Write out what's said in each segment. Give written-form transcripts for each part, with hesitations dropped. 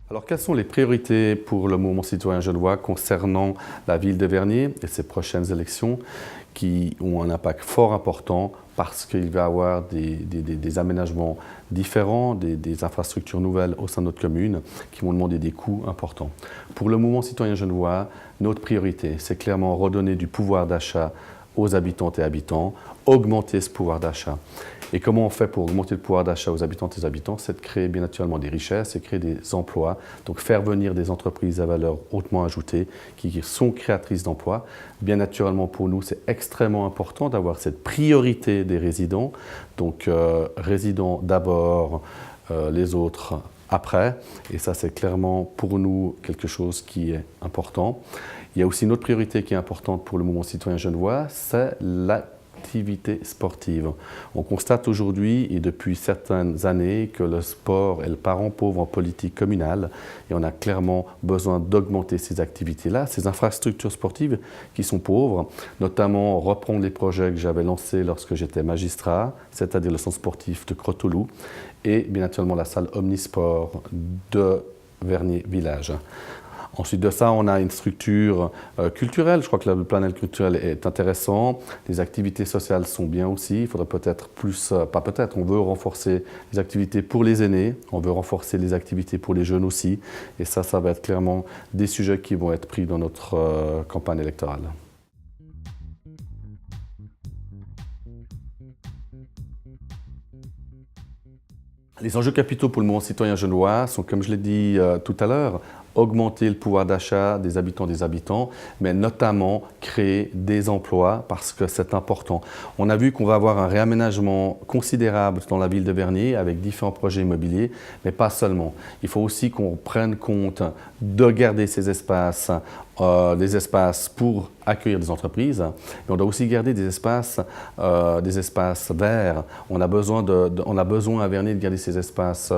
Alors, quelles sont les priorités pour le mouvement citoyen genevois concernant la ville de Vernier et ses prochaines élections qui ont un impact fort important parce qu'il va y avoir des aménagements différents, des infrastructures nouvelles au sein de notre commune qui vont demander des coûts importants. Pour le mouvement citoyen genevois, notre priorité, c'est clairement redonner du pouvoir d'achat aux habitantes et habitants, augmenter ce pouvoir d'achat. Et comment on fait pour augmenter le pouvoir d'achat aux habitantes et habitants? C'est de créer bien naturellement des richesses, c'est créer des emplois, donc faire venir des entreprises à valeur hautement ajoutée qui sont créatrices d'emplois. Bien naturellement pour nous, c'est extrêmement important d'avoir cette priorité des résidents, donc résidents d'abord, les autres après, et ça c'est clairement pour nous quelque chose qui est important. Il y a aussi une autre priorité qui est importante pour le mouvement citoyen genevois, c'est l'activité sportive. On constate aujourd'hui et depuis certaines années que le sport est le parent pauvre en politique communale et on a clairement besoin d'augmenter ces activités-là, ces infrastructures sportives qui sont pauvres, notamment reprendre les projets que j'avais lancés lorsque j'étais magistrat, c'est-à-dire le centre sportif de Crotoulou et bien naturellement la salle Omnisport de Vernier Village. Ensuite de ça, on a une structure culturelle. Je crois que le panel culturel est intéressant. Les activités sociales sont bien aussi. Il faudrait peut-être plus, pas peut-être, on veut renforcer les activités pour les aînés. On veut renforcer les activités pour les jeunes aussi. Et ça va être clairement des sujets qui vont être pris dans notre campagne électorale. Les enjeux capitaux pour le mouvement citoyen genevois sont, comme je l'ai dit tout à l'heure, augmenter le pouvoir d'achat des habitants, mais notamment créer des emplois parce que c'est important. On a vu qu'on va avoir un réaménagement considérable dans la ville de Vernier avec différents projets immobiliers, mais pas seulement. Il faut aussi qu'on prenne compte de garder ces espaces, des espaces pour accueillir des entreprises, mais on doit aussi garder des espaces verts. On a besoin à Vernier de garder ces espaces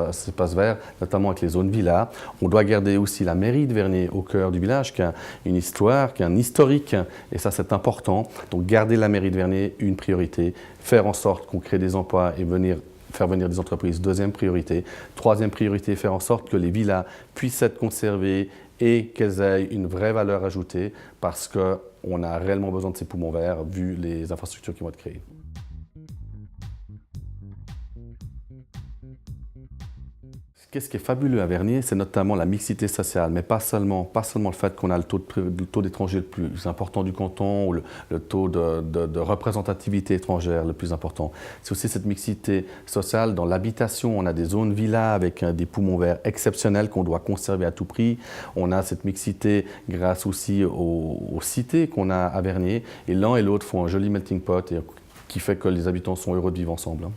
verts, notamment avec les zones villas. On doit garder aussi la mairie de Vernier au cœur du village, qui a une histoire, qui a un historique, et ça c'est important. Donc garder la mairie de Vernier, une priorité, faire en sorte qu'on crée des emplois et faire venir des entreprises, deuxième priorité. Troisième priorité, faire en sorte que les villas puissent être conservées et qu'elles aient une vraie valeur ajoutée parce qu'on a réellement besoin de ces poumons verts vu les infrastructures qui vont être créées. Qu'est-ce qui est fabuleux à Vernier, c'est notamment la mixité sociale, mais pas seulement le fait qu'on a le taux d'étrangers le plus important du canton ou le taux de représentativité étrangère le plus important. C'est aussi cette mixité sociale dans l'habitation. On a des zones villas avec des poumons verts exceptionnels qu'on doit conserver à tout prix. On a cette mixité grâce aussi aux cités qu'on a à Vernier. Et l'un et l'autre font un joli melting pot qui fait que les habitants sont heureux de vivre ensemble.